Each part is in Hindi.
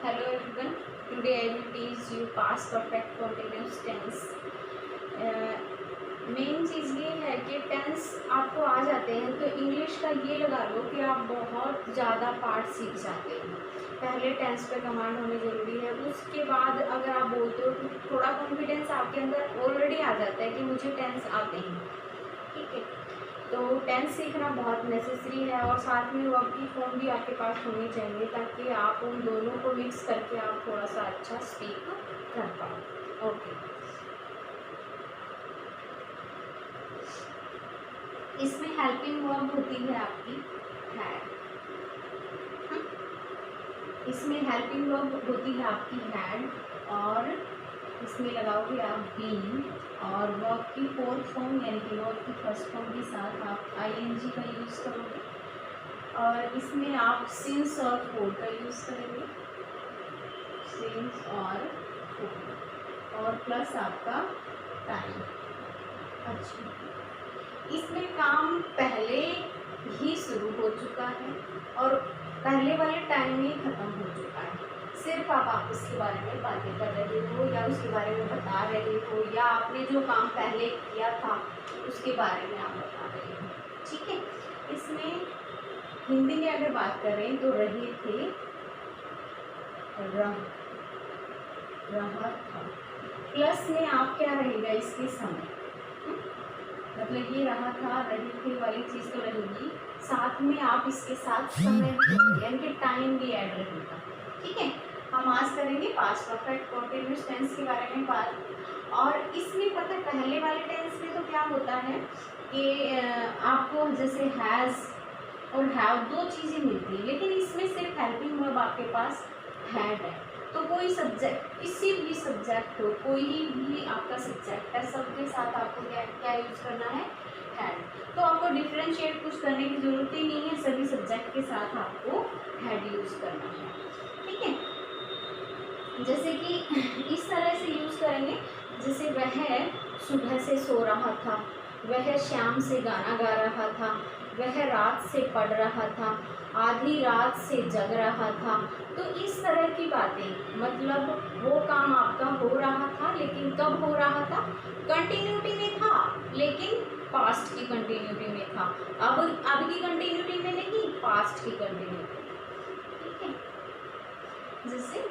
Hello everyone. Today I will teach you past perfect continuous tense. Main चीज़ ये है कि टेंस आपको आ जाते हैं तो इंग्लिश का ये लगा लो कि आप बहुत ज़्यादा पार्ट सीख जाते हो। पहले टेंस पे कमांड होनी ज़रूरी है, उसके बाद अगर आप बोलते हो तो थोड़ा कॉन्फिडेंस आपके अंदर ऑलरेडी आ जाता है कि मुझे टेंस आते हैं। ठीक है, तो टेंस सीखना बहुत नेसेसरी है और साथ में वर्ब की फॉर्म भी आपके पास होनी चाहिए ताकि आप उन दोनों को मिक्स करके आप थोड़ा सा अच्छा स्पीक कर पाओ। ओके, इसमें हेल्पिंग वर्ब होती है आपकी हैड। इसमें हेल्पिंग वर्ब होती है आपकी हैड और इसमें लगाओगे आप बीन और वर्ब की फोर्थ फॉर्म यानी कि वर्ब की फर्स्ट फॉर्म के साथ आप आईएनजी का यूज़ करोगे और इसमें आप सिंस और फोर का यूज़ करेंगे। सिंस और फोर और प्लस आपका टाइम। अच्छा, इसमें काम पहले ही शुरू हो चुका है और पहले वाले टाइम में ही ख़त्म हो चुका है। सिर्फ आप उसके बारे में बातें कर रहे हो या उसके बारे में बता रहे हो या आपने जो काम पहले किया था उसके बारे में आप बता रहे हो। ठीक है, इसमें हिंदी में अगर बात करें तो रहे थे, रहा था, प्लस में आप क्या रहेगा इसके समय, मतलब ये रहा था रही थी वाली चीज़ तो रहेगी, साथ में आप इसके साथ समय यानी कि टाइम भी ऐड रहेगा। ठीक है, हम आज करेंगे पास्ट परफेक्ट कंटीन्यूअस टेंस के बारे में बात। और इसमें पता है पहले वाले टेंस में तो क्या होता है कि आपको जैसे हैज़ और हैव दो चीज़ें मिलती हैं, लेकिन इसमें सिर्फ हेल्पिंग वर्ब आपके पास हैड है। तो कोई सब्जेक्ट, किसी भी सब्जेक्ट हो, कोई भी आपका सब्जेक्ट है, सबके साथ आपको क्या यूज़ करना है, हैड। तो आपको डिफ्रेंशिएट कुछ करने की ज़रूरत ही नहीं है, सभी सब्जेक्ट के साथ आपको हैड यूज़ करना है। ठीक है, जैसे कि इस तरह से यूज़ करेंगे, जैसे वह सुबह से सो रहा था, वह शाम से गाना गा रहा था, वह रात से पढ़ रहा था, आधी रात से जग रहा था। तो इस तरह की बातें, मतलब वो काम आपका हो रहा था, लेकिन कब हो रहा था, कंटिन्यूटी में था, लेकिन पास्ट की कंटिन्यूटी में था। अब की कंटिन्यूटी में नहीं, पास्ट की कंटिन्यूटी। ठीक है, जैसे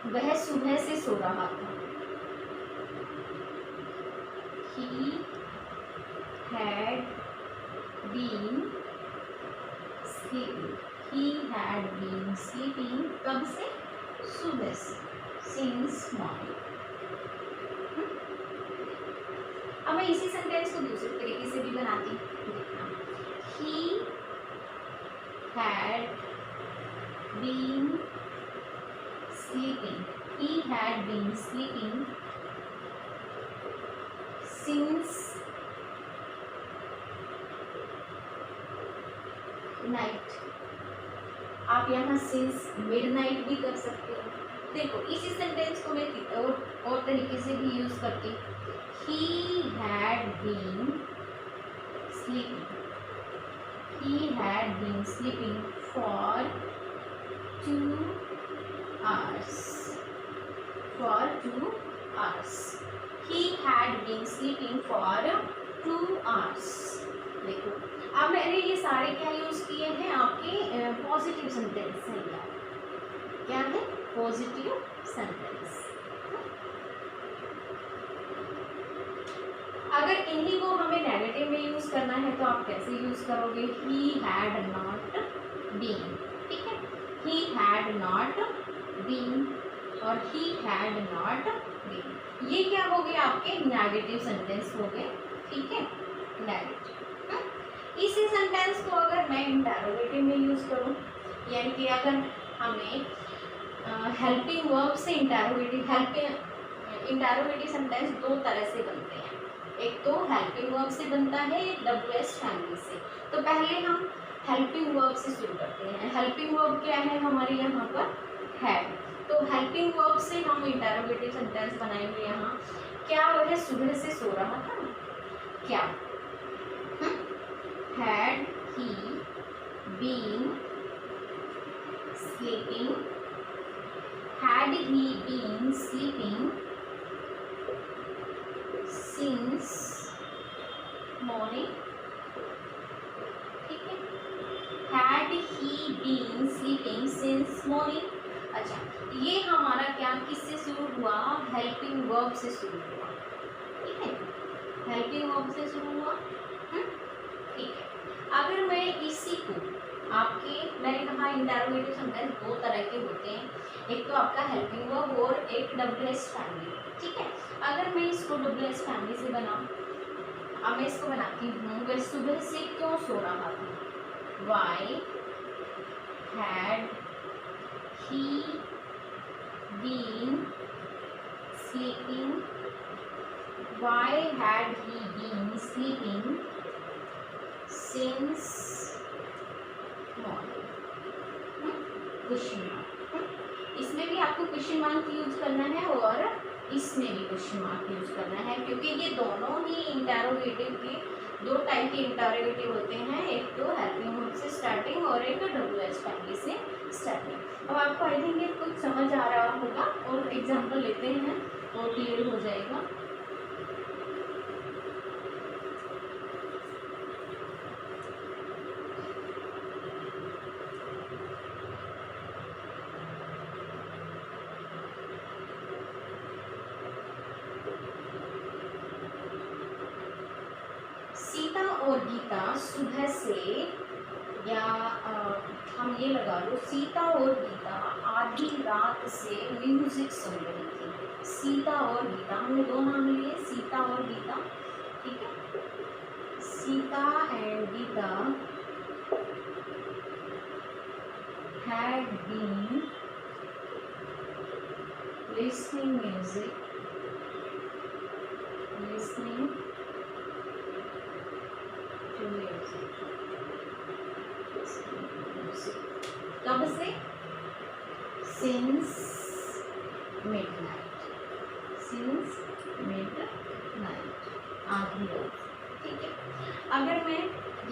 वह सुबह से सो रहा था, he had been sleeping, he had been sleeping कब से, सुबह से, since morning। अब मैं इसी सेंटेंस को दूसरे तरीके से भी बनाती हूँ। he had been sleeping, he had been sleeping since night। आप यहाँ since midnight भी कर सकते हो। देखो इसी सेंटेंस को मैं और तरीके से भी यूज करती हूँ। he had been sleeping, he had been sleeping for 2 hours, for 2 hours, he had been sleeping for 2 hours। देखो अब मैंने ये सारे क्या यूज किए हैं, आपके पॉजिटिव सेंटेंस हैं। क्या है, पॉजिटिव सेंटेंस। अगर इन्हीं को हमें नेगेटिव में यूज करना है तो आप कैसे यूज करोगे, he had not been। ठीक है, he had not been और he had not been, ये क्या हो गए आपके नेगेटिव सेंटेंस हो गए। ठीक है, नेगेटिव। इसी सेंटेंस को अगर मैं इंटरोगेटिव में यूज करूं, यानी कि अगर हमें हेल्पिंग वर्ब से इंटरोगेटिव सेंटेंस दो तरह से बनते हैं। एक तो हेल्पिंग वर्ब से बनता है, एक WH फैमिली से। तो पहले हम हेल्पिंग वर्ब से शुरू करते हैं। हेल्पिंग वर्ब क्या है हमारे यहाँ पर, हैड। तो हेल्पिंग वर्ब से हम इंटरोगेटिव सेंटेंस बनाएंगे। यहाँ क्या वह सुबह से सो रहा था, क्या had he been sleeping had he been sleeping since morning, ठीक है, had he been sleeping since morning. अच्छा, ये हमारा क्या किससे शुरू हुआ, हेल्पिंग वर्ब से शुरू हुआ, ठीक है, हेल्पिंग वर्ब से शुरू हुआ, ठीक है। अगर मैं इसी को आपके, मैंने कहा इंटरोगेटिव सेंटेंस दो तरह के होते हैं, एक तो आपका हेल्पिंग वर्ब और एक WH फैमिली, ठीक है। अगर मैं इसको WH फैमिली से बनाऊं, अब मैं इसको बनाती हूँ, वह सुबह से क्यों सो रहा था, why had he been sleeping, why had he been sleeping since morning, question mark. इसमें भी आपको क्वेश्चन मार्क यूज करना है और इसमें भी क्वेश्चन मार्क यूज करना है, क्योंकि ये दोनों ही इंटरोगेटिव के दो टाइप के इंटरोगेटिव होते हैं, एक तो हेल्पिंग वर्ब से स्टार्टिंग और एक WH फैमिली से स्टार्टिंग। अब आपको आई थिंक ये कुछ समझ आ रहा होगा, और एग्जाम्पल लेते हैं और क्लियर हो जाएगा। सीता और गीता सुबह से, या हम ये लगा लो, सीता और गीता आधी रात से म्यूजिक सुन रही थी। सीता और गीता, हमने दो नाम लिए, सीता और गीता, ठीक है। Sita and Gita had been listening music, listening कब से, सिंस मिडनाइट, सिंस मिडनाइट, आधी रात, ठीक है। अगर मैं,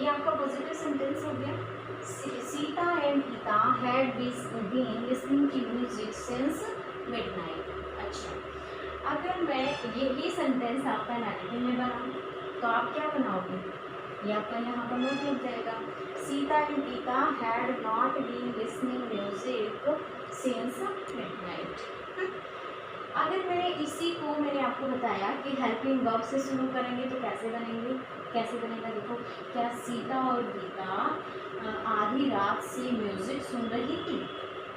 ये आपका पॉजिटिव सेंटेंस हो गया, Sita and Gita had been listening to music since midnight. अच्छा, अगर मैं यही सेंटेंस आपका नेगेटिव में बनाऊँ तो आप क्या बनाओगे, ये आपका यहाँ पर नोट लग जाएगा, Sita and Gita had not been listening music since midnight. अगर मैं इसी को, मैंने आपको बताया कि हेल्पिंग वर्ब से शुरू करेंगे तो कैसे बनेंगे, कैसे बनेगा, देखो, क्या सीता और गीता आधी रात से म्यूजिक सुन रही थी,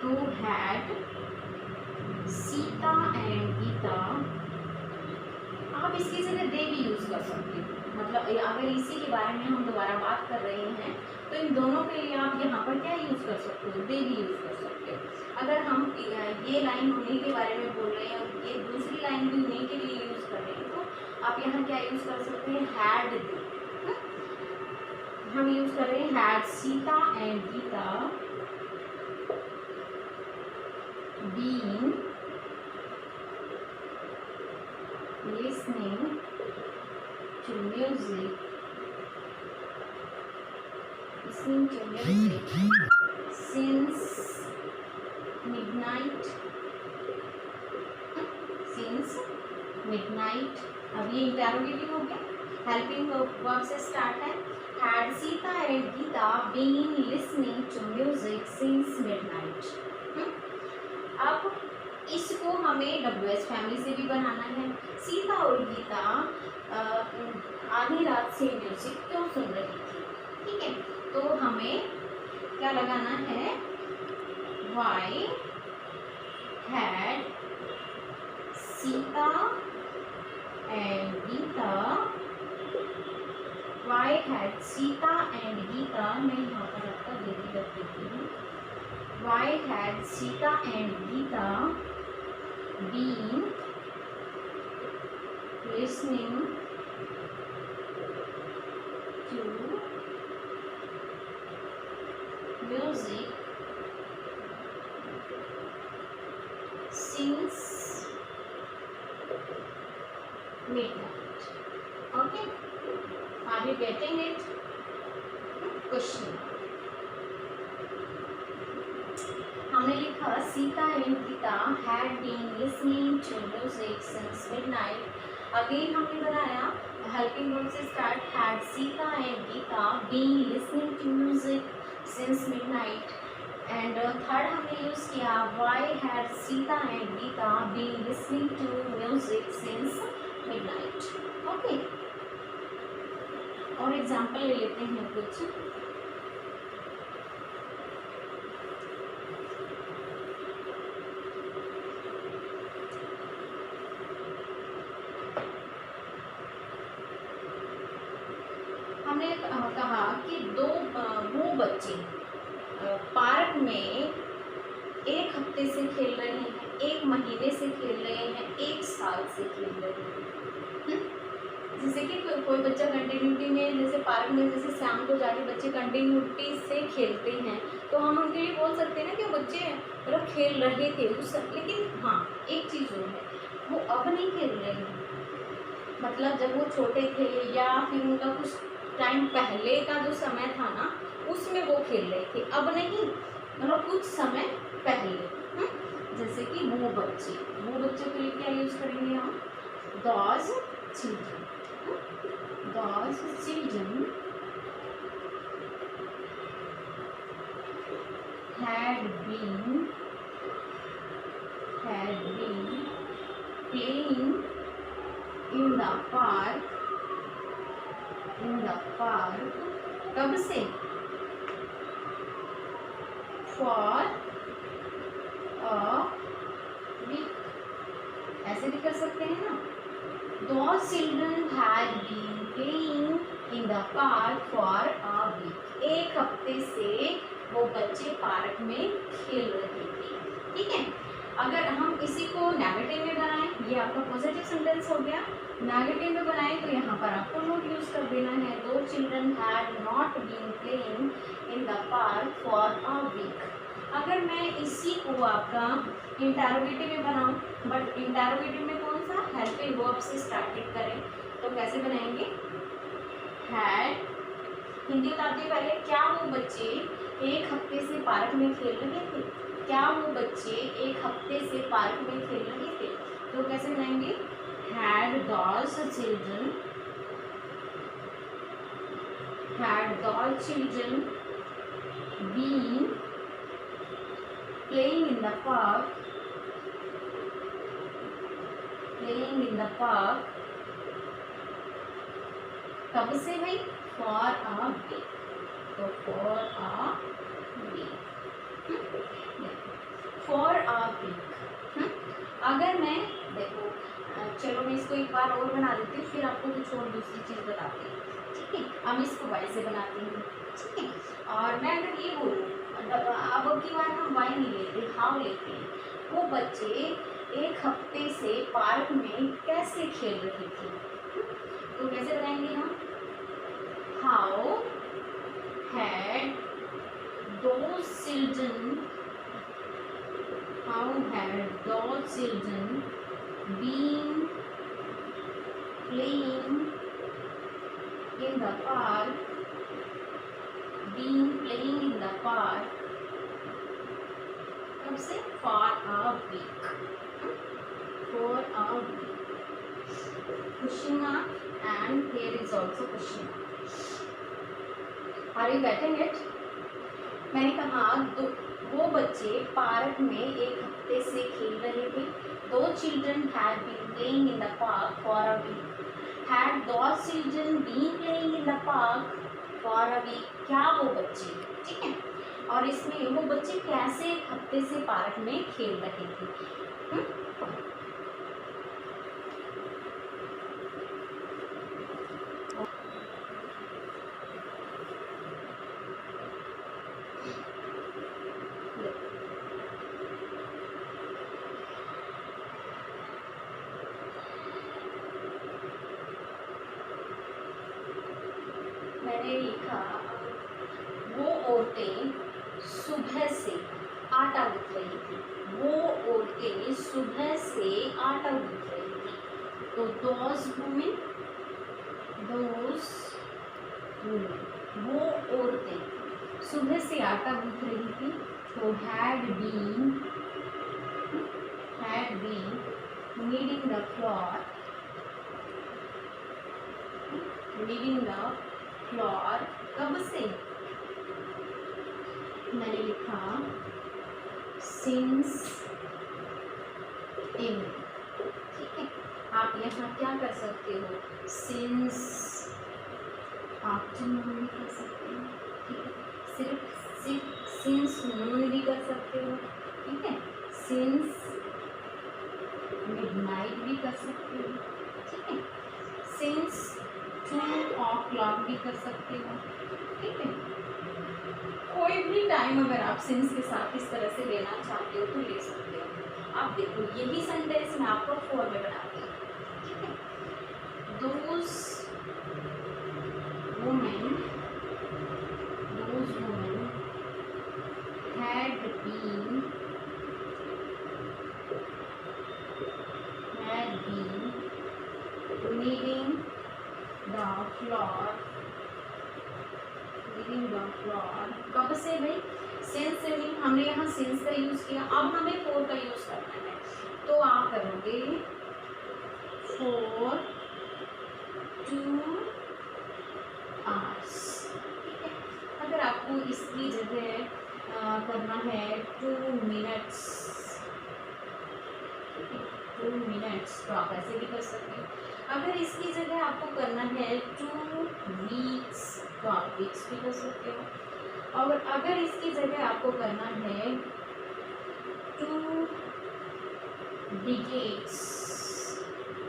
तो हैड सीता एंड गीता, आप इसकी जगह दे भी यूज कर सकते हो, मतलब अगर इसी के बारे में हम दोबारा बात कर रहे हैं तो इन दोनों के लिए आप यहाँ पर क्या यूज कर सकते हो, दे भी यूज कर सकते हो। अगर हम ये लाइन उन्हीं के बारे में बोल रहे हैं और ये दूसरी लाइन भी उन्हीं के लिए यूज कर रहे हैं, तो आप यहाँ क्या यूज कर सकते हैं, हैड दे, हम यूज कर रहे हैं had Sita and Gita been listening to music, listening to music since midnight, since midnight। अब ये इंटरोगेटिव हो गया, हेल्पिंग वर्ब से स्टार्ट है, had Sita and Gita been listening to music since midnight। अब इसको हमें WH फैमिली से भी बनाना है, सीता और गीता आधी रात से म्यूजिक क्यों सुन रही थी, ठीक है, तो हमें क्या लगाना है, why had Sita and Gita, why had Sita and Gita, मैं यहाँ पर आपका देती रख देती हूँ, why had Sita and Gita been listening to music since midnight। Okay, are you getting it? Question, हमने लिखा Sita and Gita had been listening to music since midnight. Again हमने बनाया helping verb से start had Sita and Gita been listening to music since midnight. And third हमने use किया why had Sita and Gita been listening to music since midnight. Okay. और एग्जाम्पल ले लेते हैं कुछ. हमने कहा कि वो बच्चे पार्क में एक हफ्ते से खेल रहे हैं, एक महीने से खेल रहे हैं, एक साल से खेल रहे हैं. जैसे कि कोई बच्चा कंटिन्यूटी में, जैसे पार्क में जैसे शाम को जाके बच्चे कंटिन्यूटी से खेलते हैं, तो हम उनके लिए बोल सकते हैं ना कि बच्चे मतलब खेल रहे थे उस. लेकिन हाँ एक चीज़ वो है, वो अब नहीं खेल रहे हैं. मतलब जब वो छोटे थे या फिर उनका कुछ टाइम पहले का जो समय था ना, उसमें वो खेल रहे थे, अब नहीं. मतलब कुछ समय पहले. जैसे कि वो बच्चे के लिए क्या यूज़ करेंगे हम? those children had been playing in the park कब से? for a week. ऐसे भी कर सकते हैं ना. Those children had been playing in the park for a week. एक हफ्ते से वो बच्चे पार्क में खेल रहे थे. ठीक है. अगर हम इसी को नेगेटिव में बनाएं, ये आपका पॉजिटिव सेंटेंस हो गया. नेगेटिव में बनाएं तो यहाँ पर आपको नोट यूज कर देना है. दो children had not been playing in the park for a week. अगर मैं इसी को आपका इंटरोगेटिव में बनाऊं, बट इंटरोगेटिव में कौन सा? हेल्पिंग वर्ब से स्टार्टेड करें, तो कैसे बनाएंगे? हैड, हिंदी उतारते पहले, क्या वो बच्चे एक हफ्ते से पार्क में खेल रहे थे? क्या वो बच्चे एक हफ्ते से पार्क में खेल रहे थे? तो कैसे बनाएंगे? had those children been playing in the park कब से भाई? for a week. तो for a week. for a week. अगर मैं देखो, चलो मैं इसको एक बार और बना देती हूँ, फिर आपको कुछ और दूसरी चीज़ बताती हूँ. ठीक है. हम इसको वाई से बनाती हूँ. ठीक है. और मैं अगर ये बोलूँ, अब की बार हम वाई नहीं लेते, हाउ लेते हैं. वो बच्चे एक हफ्ते से पार्क में कैसे खेल रहे थे? तो कैसे बनाएंगे हम? How had those children been playing in the park कब से? for a week. Question mark, and here is also question mark. Are you getting it? मैंने कहा वो बच्चे पार्क में एक हफ्ते से खेल रहे थे. दो children had been playing in the park for a week. Had those children been playing in the park for a week? क्या वो बच्चे? ठीक है. और इसमें वो बच्चे कैसे एक हफ्ते से पार्क में खेल रहे थे? मैंने लिखा, वो औरतें सुबह से आटा गूंथ रही थी. वो औरतें सुबह से आटा गूंथ रही थी. तो those women, वो औरतें सुबह से आटा गूंथ रही थी. तो had been had been kneading the flour, कब से? मैंने लिखा since in, ठीक है। आप यहाँ क्या कर सकते हो? since आफ्टरनून भी कर सकते हो, ठीक है। सिर्फ since नून भी कर सकते हो, ठीक है। since मिडनाइट भी कर सकते हो, ठीक है। since 2 o'clock भी कर सकते हो, ठीक है। कोई भी टाइम अगर आप since के साथ इस तरह से लेना चाहते हो तो ले सकते हो। आप देखो यही सेंटेंस मैं आपको 4 में बनाती हूँ, ठीक है। Those women had been kneading the flour, कब से भाई? since से नहीं, हमने यहाँ since का यूज किया, अब हमें for का यूज करना है, तो आप करोगे for 2 hours, ठीक है। अगर आपको इसकी जगह करना है 2 minutes, 2 minutes, तो आप ऐसे भी कर सकते हो। अगर इसकी जगह आपको करना है 2 weeks, तो आप weeks भी कर सकते हो। और अगर इसकी जगह आपको करना है 2 decades,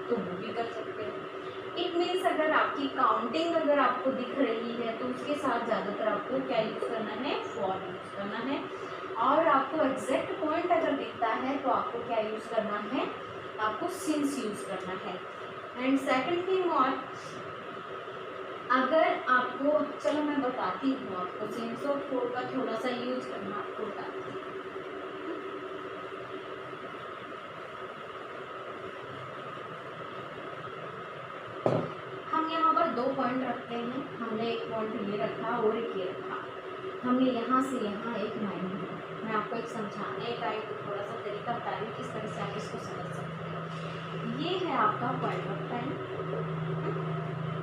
तो वो भी कर सकते हो। इट मीन्स अगर आपकी काउंटिंग अगर आपको दिख रही है तो उसके साथ ज़्यादातर आपको क्या यूज़ करना है? फॉर यूज़ करना है। और आपको एग्जैक्ट पॉइंट अगर दिखता है तो आपको क्या यूज़ करना है? आपको सिंस यूज़ करना है। एंड सेकंड थिंग, और अगर आपको, चलो मैं बताती हूँ आपको सिंस और फोर का थोड़ा सा यूज करना आपको बताती हूँ। हम यहाँ पर 2 पॉइंट रखते हैं, हमने एक पॉइंट ये रखा और एक ये रखा, हमने यहाँ से यहाँ एक लाइन लिया। मैं आपको एक समझाने का एक थोड़ा सा तरीका बता रही हूँ किस तरह से आप इसको समझ सकते हो। ये है आपका point of time,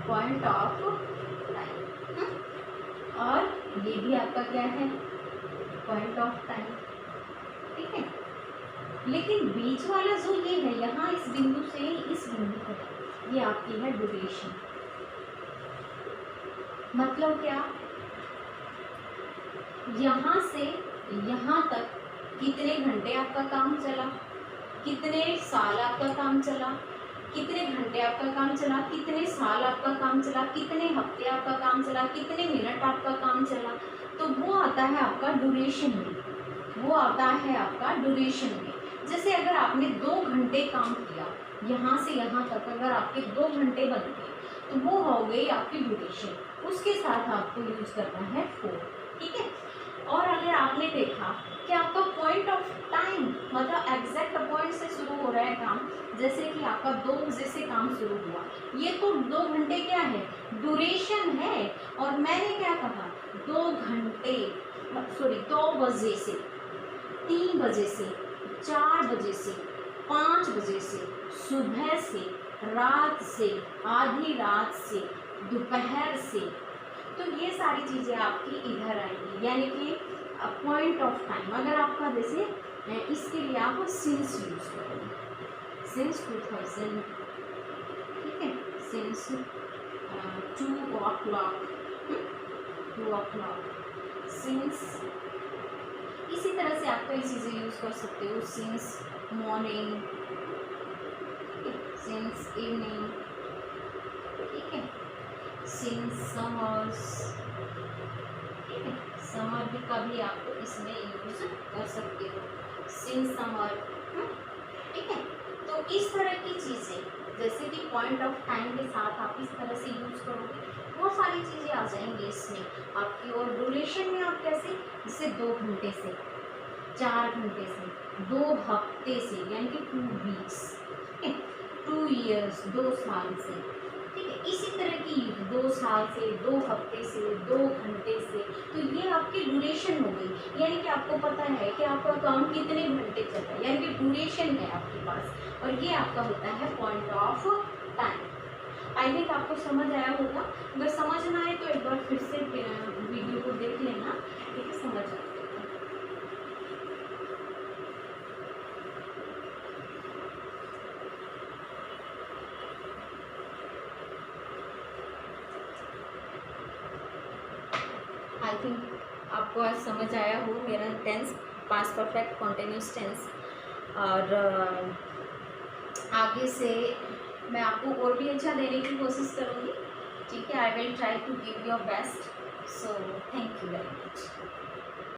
point of time, और ये भी आपका क्या है? पॉइंट ऑफ टाइम, ठीक है। लेकिन बीच वाला जो ये है यहाँ इस बिंदु से इस बिंदु तक, ये आपकी है ड्यूरेशन। मतलब क्या? यहाँ से यहाँ तक कितने घंटे आपका काम चला, कितने साल आपका काम चला, कितने घंटे आपका काम चला, कितने साल आपका काम चला, कितने हफ्ते आपका काम चला, कितने मिनट आपका काम चला, तो वो आता है आपका ड्यूरेशन में, वो आता है आपका ड्यूरेशन में। जैसे अगर आपने 2 घंटे काम किया, यहाँ से यहाँ तक अगर आपके 2 घंटे बन गए तो वो हो गई आपकी ड्यूरेशन, उसके साथ आपको यूज करना है 4, ठीक है। और अगर आपने देखा कि आपका पॉइंट ऑफ टाइम मतलब एग्जैक्ट पॉइंट से शुरू हो रहा है काम, जैसे कि आपका 2 बजे से काम शुरू हुआ, ये तो 2 घंटे क्या है? ड्यूरेशन है। और मैंने क्या कहा? 2 घंटे, सॉरी 2 बजे से, 3 बजे से, 4 बजे से, 5 बजे से, सुबह से, रात से, आधी रात से, दोपहर से, तो ये सारी चीज़ें आपकी इधर आएंगी, यानी कि पॉइंट ऑफ टाइम। अगर आपका जैसे इसके लिए आप सिंस यूज करोगे, सिंस 2000, ठीक है, सिंस 2 o'clock, 2 o'clock, सिंस, इसी तरह से आप कई चीज़ें यूज कर सकते हो, सिंस मॉर्निंग, सिंस इवनिंग, ठीक है, सिंस समर्स, ठीक है, समर भी कभी आपको इसमें यूज कर सकते हो, सिंस समर, ठीक है। तो इस तरह की चीज़ें जैसे कि पॉइंट ऑफ टाइम के साथ आप इस तरह से यूज करोगे, बहुत सारी चीज़ें आ जाएंगी इसमें आपकी। और ड्यूरेशन में आप कैसे, जैसे 2 घंटे से, 4 घंटे से, 2 हफ्ते से, यानी कि 2 वीक्स, ठीक है, 2 ईयर्स, 2 साल से, ठीक है। इसी तरह की 2 साल से, 2 हफ्ते से, 2 घंटे से, तो ये आपकी ड्यूरेशन हो गई। यानी कि आपको पता है कि आपका अकाउंट कितने घंटे चल रहा है, यानी कि ड्यूरेशन है आपके पास, और ये आपका होता है point of time. I think आपको समझ आया होगा। अगर समझ ना आए तो एक बार फिर से वीडियो को देख लेना, ठीक है, समझ आ जाएगा। आई थिंक आपको आज समझ आया हो मेरा tense, past perfect continuous tense. और आगे से मैं आपको और भी अच्छा देने की कोशिश करूँगी, ठीक है। I will try to give your best. So thank you very much.